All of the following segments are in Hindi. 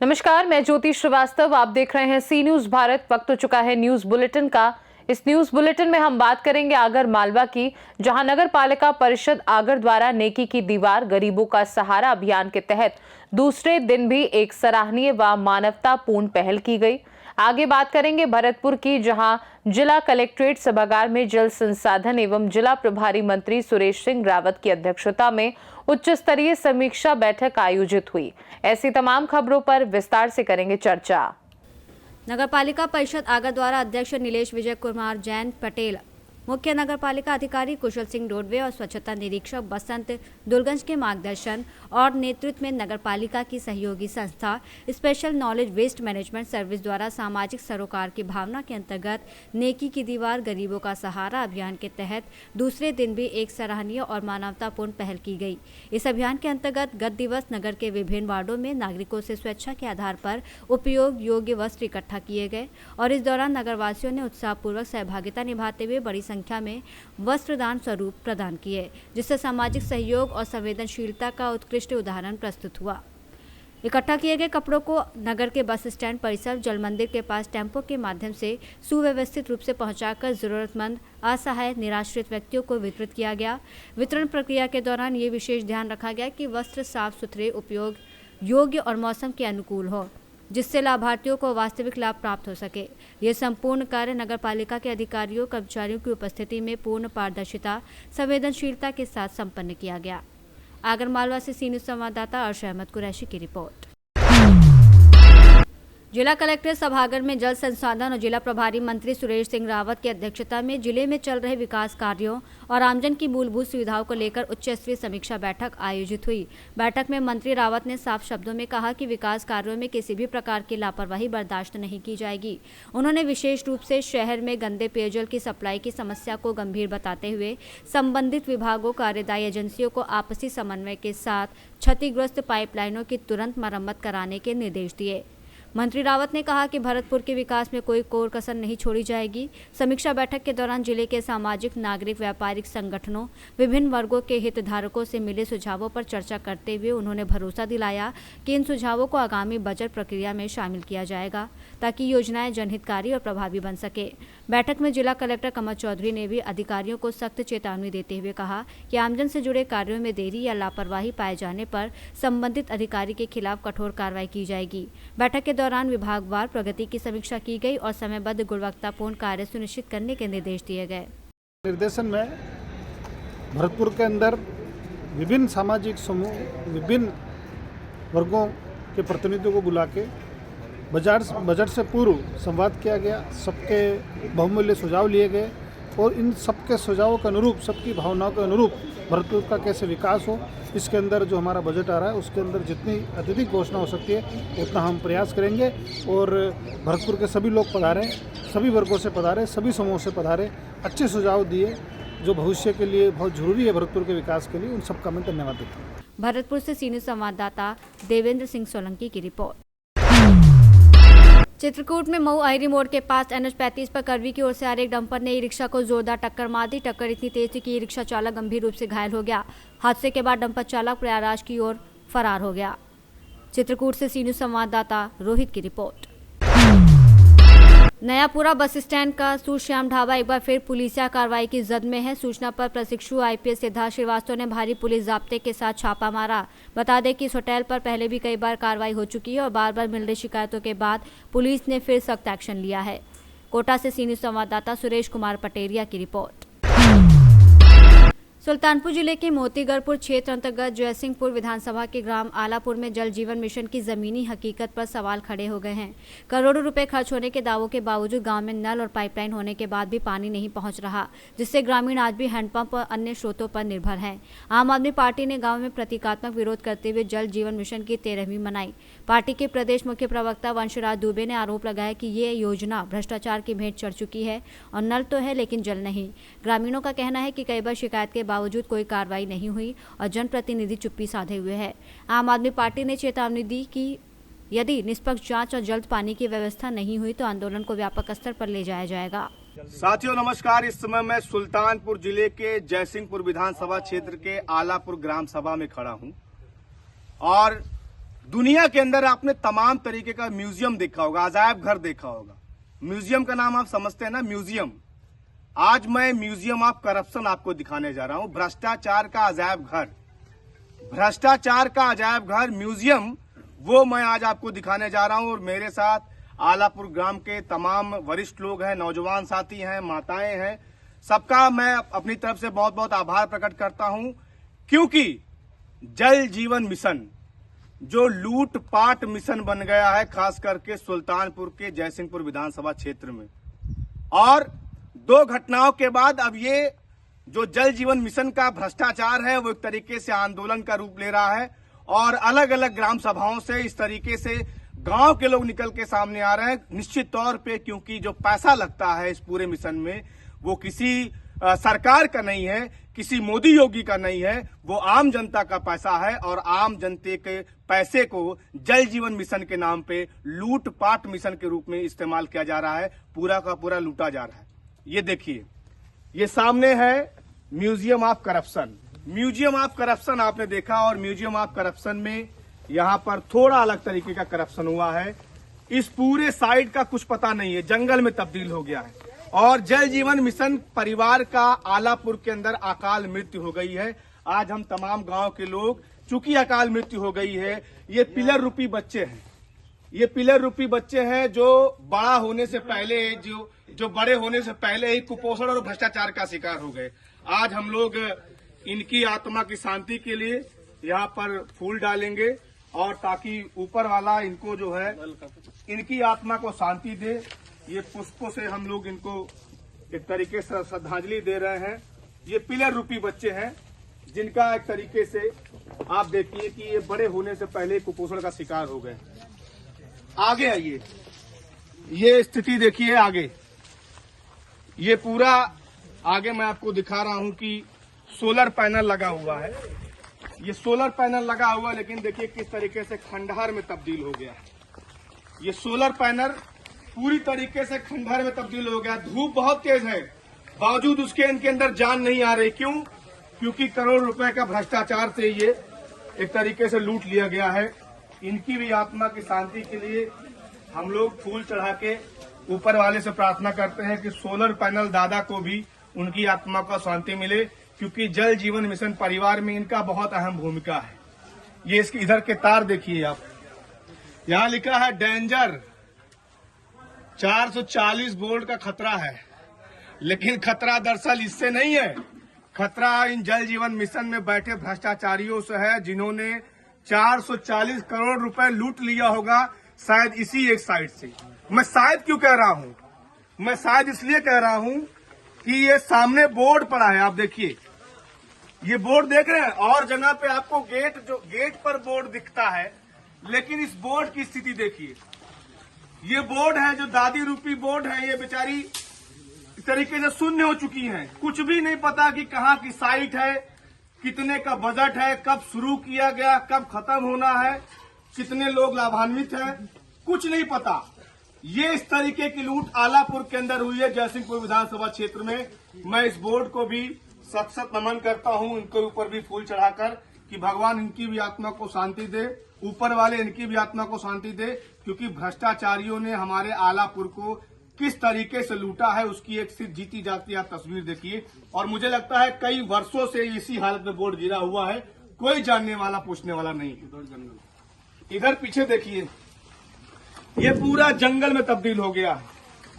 नमस्कार, मैं ज्योति श्रीवास्तव। आप देख रहे हैं सी न्यूज भारत। वक्त हो चुका है न्यूज बुलेटिन का। इस न्यूज बुलेटिन में हम बात करेंगे आगर मालवा की, जहां नगर पालिका परिषद आगर द्वारा नेकी की दीवार गरीबों का सहारा अभियान के तहत दूसरे दिन भी एक सराहनीय व मानवतापूर्ण पहल की गई। आगे बात करेंगे भरतपुर की, जहां जिला कलेक्ट्रेट सभागार में जल संसाधन एवं जिला प्रभारी मंत्री सुरेश सिंह रावत की अध्यक्षता में उच्च स्तरीय समीक्षा बैठक आयोजित हुई। ऐसी तमाम खबरों पर विस्तार से करेंगे चर्चा। नगर पालिका परिषद आगर द्वारा अध्यक्ष नीलेश विजय कुमार जैन पटेल, मुख्य नगर पालिका अधिकारी कुशल सिंह रोडवे और स्वच्छता निरीक्षक बसंत दुर्गंज के मार्गदर्शन और नेतृत्व में नगर पालिका की सहयोगी संस्था special knowledge waste management service द्वारा सामाजिक सरोकार की भावना के अंतर्गत नेकी की दीवार गरीबों का सहारा अभियान के तहत दूसरे दिन भी एक सराहनीय और मानवतापूर्ण पहल की गई। इस अभियान के अंतर्गत गत दिवस नगर के विभिन्न वार्डों में नागरिकों से स्वेच्छा के आधार पर उपयोग योग्य वस्त्र इकट्ठा किए गए और इस दौरान नगरवासियों ने उत्साहपूर्वक सहभागिता निभाते हुए बड़ी संख्या में वस्त्रदान स्वरूप प्रदान किए, जिससे सामाजिक सहयोग और संवेदनशीलता का उत्कृष्ट उदाहरण प्रस्तुत हुआ। इकट्ठा किए गए कपड़ों को नगर के बस स्टैंड परिसर जल मंदिर के पास टेम्पो के माध्यम से सुव्यवस्थित रूप से पहुंचाकर जरूरतमंद असहाय निराश्रित व्यक्तियों को वितरित किया गया। वितरण प्रक्रिया के दौरान ये विशेष ध्यान रखा गया कि वस्त्र साफ सुथरे, उपयोग योग्य और मौसम के अनुकूल हो, जिससे लाभार्थियों को वास्तविक लाभ प्राप्त हो सके। ये संपूर्ण कार्य नगर पालिका के अधिकारियों कर्मचारियों की उपस्थिति में पूर्ण पारदर्शिता संवेदनशीलता के साथ संपन्न किया गया। आगर मालवा से सी न्यूज संवाददाता अर्श अहमद कुरैशी की रिपोर्ट। जिला कलेक्टर सभागार में जल संसाधन और जिला प्रभारी मंत्री सुरेश सिंह रावत की अध्यक्षता में जिले में चल रहे विकास कार्यों और आमजन की मूलभूत सुविधाओं को लेकर उच्च स्तरीय समीक्षा बैठक आयोजित हुई। बैठक में मंत्री रावत ने साफ शब्दों में कहा कि विकास कार्यों में किसी भी प्रकार की लापरवाही बर्दाश्त नहीं की जाएगी। उन्होंने विशेष रूप से शहर में गंदे पेयजल की सप्लाई की समस्या को गंभीर बताते हुए संबंधित विभागों, कार्यदायी एजेंसियों को आपसी समन्वय के साथ क्षतिग्रस्त पाइपलाइनों की तुरंत मरम्मत कराने के निर्देश दिए। मंत्री रावत ने कहा कि भरतपुर के विकास में कोई कोर कसर नहीं छोड़ी जाएगी। समीक्षा बैठक के दौरान जिले के सामाजिक, नागरिक, व्यापारिक संगठनों, विभिन्न वर्गों के हितधारकों से मिले सुझावों पर चर्चा करते हुए उन्होंने भरोसा दिलाया कि इन सुझावों को आगामी बजट प्रक्रिया में शामिल किया जाएगा, ताकि योजनाएं जनहितकारी और प्रभावी बन सके। बैठक में जिला कलेक्टर कमल चौधरी ने भी अधिकारियों को सख्त चेतावनी देते हुए कहा कि आमजन से जुड़े कार्यों में देरी या लापरवाही पाए जाने पर संबंधित अधिकारी के खिलाफ कठोर कार्रवाई की जाएगी। बैठक के दौरान विभागवार प्रगति की समीक्षा की गई और समयबद्ध गुणवत्तापूर्ण कार्य सुनिश्चित करने के निर्देश दिए गए। निर्देशन में भरतपुर के अंदर विभिन्न सामाजिक समूह, विभिन्न वर्गों के प्रतिनिधियों को बुला के बजट से पूर्व संवाद किया गया। सबके बहुमूल्य सुझाव लिए गए और इन सबके सुझावों के अनुरूप, सबकी भावनाओं के अनुरूप भरतपुर का कैसे विकास हो, इसके अंदर जो हमारा बजट आ रहा है उसके अंदर जितनी अत्यधिक घोषणा हो सकती है उतना हम प्रयास करेंगे। और भरतपुर के सभी लोग पधारे, सभी वर्गों से पधारे, सभी समूहों से पधारे, अच्छे सुझाव दिए जो भविष्य के लिए बहुत जरूरी है भरतपुर के विकास के लिए। उन सबका मैं धन्यवाद देता हूँ। भरतपुर से सीनियर संवाददाता देवेंद्र सिंह सोलंकी की रिपोर्ट। चित्रकूट में मऊ आयरी मोड़ के पास NH-35 पर करवी की ओर से आ रहे एक डंपर ने ई रिक्शा को जोरदार टक्कर मार दी। टक्कर इतनी तेज थी कि ई रिक्शा चालक गंभीर रूप से घायल हो गया। हादसे के बाद डंपर चालक प्रयागराज की ओर फरार हो गया। चित्रकूट से सी न्यूज संवाददाता रोहित की रिपोर्ट। नयापुरा बस स्टैंड का सुश्याम ढाबा एक बार फिर पुलिसिया कार्रवाई की जद में है। सूचना पर प्रशिक्षु IPS सिद्धार्थ श्रीवास्तव ने भारी पुलिस जाब्ते के साथ छापा मारा। बता दें कि इस होटल पर पहले भी कई बार कार्रवाई हो चुकी है और बार बार मिल रही शिकायतों के बाद पुलिस ने फिर सख्त एक्शन लिया है। कोटा से सी न्यूज संवाददाता सुरेश कुमार पटेरिया की रिपोर्ट। सुल्तानपुर जिले के मोतीगढ़पुर क्षेत्र अंतर्गत जयसिंहपुर विधानसभा के ग्राम आलापुर में जल जीवन मिशन की जमीनी हकीकत पर सवाल खड़े हो गए हैं। करोड़ों रुपए खर्च होने के दावों के बावजूद गांव में नल और पाइपलाइन होने के बाद भी पानी नहीं पहुंच रहा, जिससे ग्रामीण आज भी हैंडपंप और अन्य स्रोतों पर निर्भर हैं। आम आदमी पार्टी ने गाँव में प्रतीकात्मक विरोध करते हुए जल जीवन मिशन की 13वीं मनाई। पार्टी के प्रदेश मुख्य प्रवक्ता वंशराज दुबे ने आरोप लगाया कि ये योजना भ्रष्टाचार की भेंट चढ़ चुकी है और नल तो है लेकिन जल नहीं। ग्रामीणों का कहना है कि कई बार शिकायत के बावजूद कोई कार्रवाई नहीं हुई और जनप्रतिनिधि चुप्पी साधे हुए हैं। आम आदमी पार्टी ने चेतावनी दी कि यदि निष्पक्ष जांच और जल्द पानी की व्यवस्था नहीं हुई तो आंदोलन को व्यापक स्तर पर ले जाया जाएगा। साथियों नमस्कार। इस समय मैं सुल्तानपुर जिले के जयसिंहपुर विधानसभा क्षेत्र के आलापुर ग्राम सभा में खड़ा हूं और दुनिया के अंदर आपने तमाम तरीके का म्यूजियम देखा होगा, अजायब घर देखा होगा। म्यूजियम का नाम आप समझते हैं ना, म्यूजियम। आज मैं म्यूजियम ऑफ करप्शन आपको दिखाने जा रहा हूं। भ्रष्टाचार का अजायब घर, भ्रष्टाचार का अजायब घर म्यूजियम, वो मैं आज आपको दिखाने जा रहा हूं। और मेरे साथ आलापुर ग्राम के तमाम वरिष्ठ लोग हैं, नौजवान साथी हैं, माताएं हैं। सबका मैं अपनी तरफ से बहुत बहुत आभार प्रकट करता हूं, क्योंकि जल जीवन मिशन जो लूटपाट मिशन बन गया है, खास करके सुल्तानपुर के जयसिंहपुर विधानसभा क्षेत्र में, और 2 घटनाओं के बाद अब ये जो जल जीवन मिशन का भ्रष्टाचार है वो एक तरीके से आंदोलन का रूप ले रहा है और अलग अलग ग्राम सभाओं से इस तरीके से गांव के लोग निकल के सामने आ रहे हैं। निश्चित तौर पे, क्योंकि जो पैसा लगता है इस पूरे मिशन में वो किसी सरकार का नहीं है, किसी मोदी योगी का नहीं है, वो आम जनता का पैसा है और आम जनता के पैसे को जल जीवन मिशन के नाम पे लूटपाट मिशन के रूप में इस्तेमाल किया जा रहा है, पूरा का पूरा लूटा जा रहा है। ये देखिए, ये सामने है museum of corruption. Museum of corruption आपने देखा, और म्यूजियम ऑफ करप्शन में यहाँ पर थोड़ा अलग तरीके का करप्शन हुआ है। इस पूरे साइड का कुछ पता नहीं है, जंगल में तब्दील हो गया है। और जल जीवन मिशन परिवार का आलापुर के अंदर अकाल मृत्यु हो गई है। आज हम तमाम गांव के लोग, चूंकि अकाल मृत्यु हो गई है, ये पिलर रूपी बच्चे हैं, ये पिलर रूपी बच्चे हैं जो बड़ा होने से पहले, जो बड़े होने से पहले ही कुपोषण और भ्रष्टाचार का शिकार हो गए। आज हम लोग इनकी आत्मा की शांति के लिए यहाँ पर फूल डालेंगे, और ताकि ऊपर वाला इनको जो है, इनकी आत्मा को शांति दे। ये पुष्पों से हम लोग इनको एक तरीके से श्रद्धांजलि दे रहे हैं। ये पिलर रूपी बच्चे हैं जिनका एक तरीके से आप देखिए कि ये बड़े होने से पहले कुपोषण का शिकार हो गए। आगे आइए, ये स्थिति देखिए आगे। ये पूरा आगे मैं आपको दिखा रहा हूं कि सोलर पैनल लगा हुआ है। ये सोलर पैनल लगा हुआ, लेकिन देखिए किस तरीके से खंडहर में तब्दील हो गया। ये सोलर पैनल पूरी तरीके से खंडहर में तब्दील हो गया। धूप बहुत तेज है, बावजूद उसके इनके अंदर जान नहीं आ रही। क्यों? क्योंकि करोड़ रुपए का भ्रष्टाचार से ये एक तरीके से लूट लिया गया है। इनकी भी आत्मा की शांति के लिए हम लोग फूल चढ़ा के ऊपर वाले से प्रार्थना करते हैं कि सोलर पैनल दादा को भी उनकी आत्मा को शांति मिले, क्योंकि जल जीवन मिशन परिवार में इनका बहुत अहम भूमिका है। ये इसके इधर के तार देखिए आप, यहाँ लिखा है डेंजर, 440 वोल्ट का खतरा है। लेकिन खतरा दरअसल इससे नहीं है, खतरा इन जल जीवन मिशन में बैठे भ्रष्टाचारियों से है, जिन्होंने 440 करोड़ रुपए लूट लिया होगा, शायद इसी एक साइड से। मैं शायद क्यों कह रहा हूं? मैं शायद इसलिए कह रहा हूं कि ये सामने बोर्ड पड़ा है, आप देखिए, ये बोर्ड देख रहे हैं। और जगह पे आपको गेट पर बोर्ड दिखता है, लेकिन इस बोर्ड की स्थिति देखिए। ये बोर्ड है जो दादी रूपी बोर्ड है, ये बेचारी इस तरीके से शून्य हो चुकी हैं। कुछ भी नहीं पता कि कहाँ की साइट है, कितने का बजट है, कब शुरू किया गया, कब खत्म होना है, कितने लोग लाभान्वित हैं, कुछ नहीं पता। ये इस तरीके की लूट आलापुर के अंदर हुई है, जयसिंहपुर विधानसभा क्षेत्र में। मैं इस बोर्ड को भी सत नमन करता हूं, इनके ऊपर भी फूल चढ़ाकर, कि भगवान इनकी भी आत्मा को शांति दे, ऊपर वाले इनकी भी आत्मा को शांति दे, क्योंकि भ्रष्टाचारियों ने हमारे आलापुर को किस तरीके से लूटा है उसकी एक सिर्फ जीती जाती आप तस्वीर देखिए। और मुझे लगता है कई वर्षों से इसी हालत में बोर्ड गिरा हुआ है, कोई जानने वाला पूछने वाला नहीं। इधर पीछे देखिए, ये पूरा जंगल में तब्दील हो गया।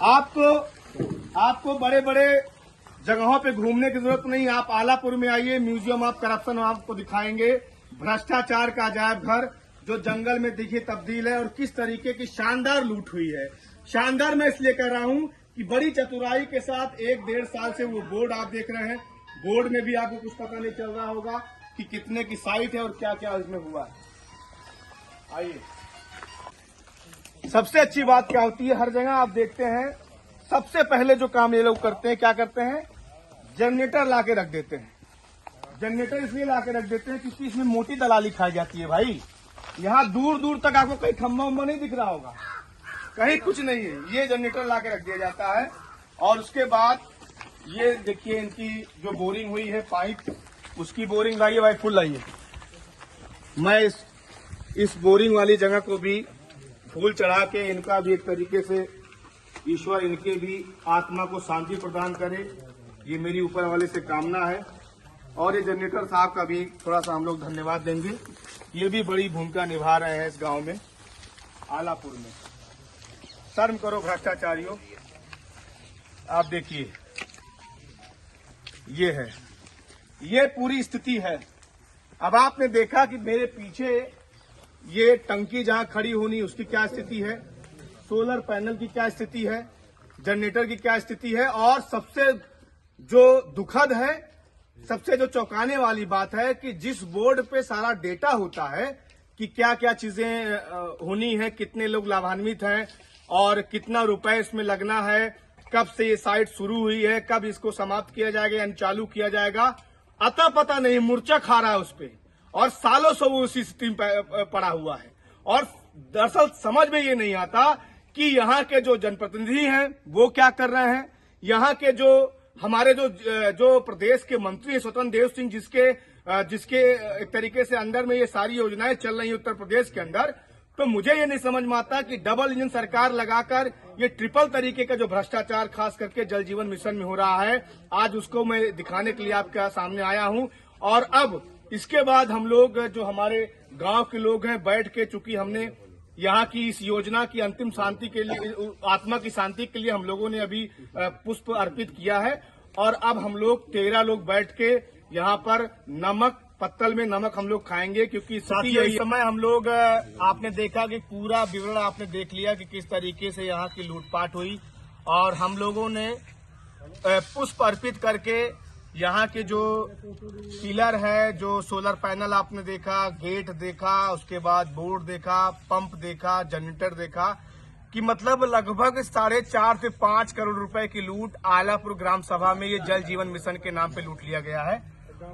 आपको बड़े बड़े जगहों पे घूमने की जरूरत नहीं, आप आलापुर में आइए, म्यूजियम ऑफ करप्शन आपको दिखाएंगे। भ्रष्टाचार का अजायब घर जो जंगल में देखिए तब्दील है, और किस तरीके की शानदार लूट हुई है। शानदार मैं इसलिए कह रहा हूं कि बड़ी चतुराई के साथ 1-1.5 साल से वो बोर्ड आप देख रहे हैं, बोर्ड में भी आपको कुछ पता नहीं चल रहा होगा कि कितने की साइट है और क्या क्या इसमें हुआ है। आइए, सबसे अच्छी बात क्या होती है, हर जगह आप देखते हैं सबसे पहले जो काम ये लोग करते हैं, क्या करते हैं, जनरेटर ला के रख देते हैं। जनरेटर इसलिए ला के रख देते हैं क्योंकि इसमें मोटी दलाली खाई जाती है भाई। यहाँ दूर दूर तक आपको कहीं खम्बा उम्बा नहीं दिख रहा होगा, कहीं कुछ नहीं है। ये जनरेटर ला के रख दिया जाता है और उसके बाद ये देखिए इनकी जो बोरिंग हुई है पाइप, उसकी बोरिंग लाइए भाई, फुल लाइए। मैं इस बोरिंग वाली जगह को भी फूल चढ़ा के इनका भी एक तरीके से ईश्वर इनके भी आत्मा को शांति प्रदान करे, ये मेरी ऊपर वाले से कामना है। और ये जनरेटर साहब का भी थोड़ा सा हम लोग धन्यवाद देंगे, ये भी बड़ी भूमिका निभा रहे हैं इस गांव में, आलापुर में। शर्म करो भ्रष्टाचारियों। आप देखिए ये है, ये पूरी स्थिति है। अब आपने देखा कि मेरे पीछे ये टंकी जहां खड़ी होनी उसकी क्या स्थिति है, सोलर पैनल की क्या स्थिति है, जनरेटर की क्या स्थिति है, और सबसे जो दुखद है, सबसे जो चौंकाने वाली बात है कि जिस बोर्ड पे सारा डेटा होता है कि क्या क्या चीजें होनी है, कितने लोग लाभान्वित हैं और कितना रुपए इसमें लगना है, कब से ये साइट शुरू हुई है, कब इसको समाप्त किया जाएगा यानी चालू किया जाएगा, अता पता नहीं, मूर्छा खा रहा है उस पे, और सालों से वो उसी स्थिति में पड़ा हुआ है। और दरअसल समझ में ये नहीं आता कि यहाँ के जो जनप्रतिनिधि हैं वो क्या कर रहे हैं, यहाँ के जो हमारे जो प्रदेश के मंत्री स्वतंत्र देव सिंह जिसके एक तरीके से अंदर में ये सारी योजनाएं चल रही है उत्तर प्रदेश के अंदर, तो मुझे ये नहीं समझ में आता कि डबल इंजन सरकार लगाकर ये ट्रिपल तरीके का जो भ्रष्टाचार खास करके जल जीवन मिशन में हो रहा है, आज उसको मैं दिखाने के लिए आपके सामने आया हूं। और अब इसके बाद हम लोग जो हमारे गांव के लोग हैं बैठ के, चूंकि हमने यहाँ की इस योजना की अंतिम शांति के लिए, आत्मा की शांति के लिए हम लोगों ने अभी पुष्प अर्पित किया है, और अब हम लोग 13 लोग बैठ के यहाँ पर पत्तल में नमक हम लोग खाएंगे, क्योंकि इस समय हम लोग, आपने देखा कि पूरा विवरण आपने देख लिया कि किस तरीके से यहाँ की लूटपाट हुई, और हम लोगों ने पुष्प अर्पित करके यहाँ के जो पिलर है, जो सोलर पैनल आपने देखा, गेट देखा, उसके बाद बोर्ड देखा, पंप देखा, जनरेटर देखा, कि मतलब लगभग 4.5 से 5 करोड़ रुपए की लूट आलापुर ग्राम सभा में ये जल जीवन मिशन के नाम पे लूट लिया गया है।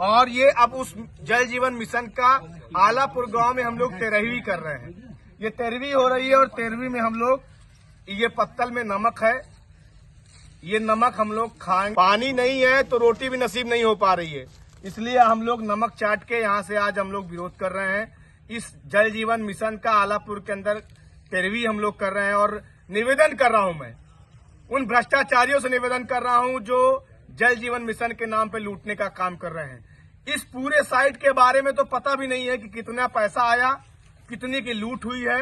और ये अब उस जल जीवन मिशन का आलापुर गांव में हम लोग 13वीं कर रहे हैं, ये 13वीं हो रही है, और 13वीं में हम लोग ये पत्तल में नमक है, ये नमक हम लोग खाएंगे। पानी नहीं है तो रोटी भी नसीब नहीं हो पा रही है, इसलिए हम लोग नमक चाट के यहाँ से आज हम लोग विरोध कर रहे हैं। इस जल जीवन मिशन का आलापुर के अंदर 13वीं हम लोग कर रहे हैं, और निवेदन कर रहा हूं, मैं उन भ्रष्टाचारियों से निवेदन कर रहा हूं जो जल जीवन मिशन के नाम पे लूटने का काम कर रहे हैं। इस पूरे साइट के बारे में तो पता भी नहीं है कि कितना पैसा आया, कितनी की लूट हुई है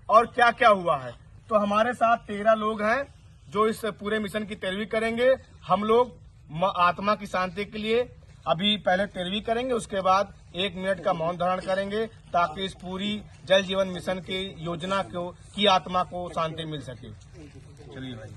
और क्या क्या हुआ है। तो हमारे साथ 13 लोग हैं जो इस पूरे मिशन की 13वीं करेंगे। हम लोग आत्मा की शांति के लिए अभी पहले 13वीं करेंगे, उसके बाद 1 मिनट का मौन धारण करेंगे, ताकि इस पूरी जल जीवन मिशन की योजना की आत्मा को शांति मिल सके। चलिए भाई।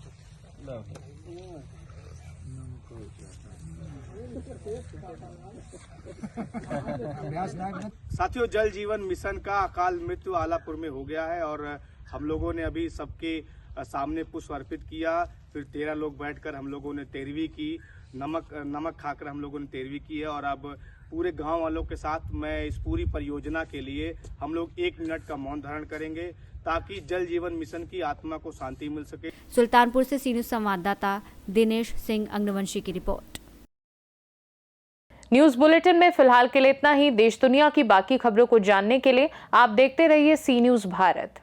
साथियों, जल जीवन मिशन का अकाल मृत्यु आलापुर में हो गया है, और हम लोगों ने अभी सबके सामने पुष्प अर्पित किया, फिर 13 लोग बैठकर हम लोगों ने 13वीं की, नमक खाकर हम लोगों ने 13वीं की है। और अब पूरे गांव वालों के साथ मैं इस पूरी परियोजना के लिए हम लोग 1 मिनट का मौन धारण करेंगे, ताकि जल जीवन मिशन की आत्मा को शांति मिल सके। सुल्तानपुर से सी न्यूज़ संवाददाता दिनेश सिंह अग्नवंशी की रिपोर्ट। न्यूज बुलेटिन में फिलहाल के लिए इतना ही। देश दुनिया की बाकी खबरों को जानने के लिए आप देखते रहिए सी न्यूज़ भारत।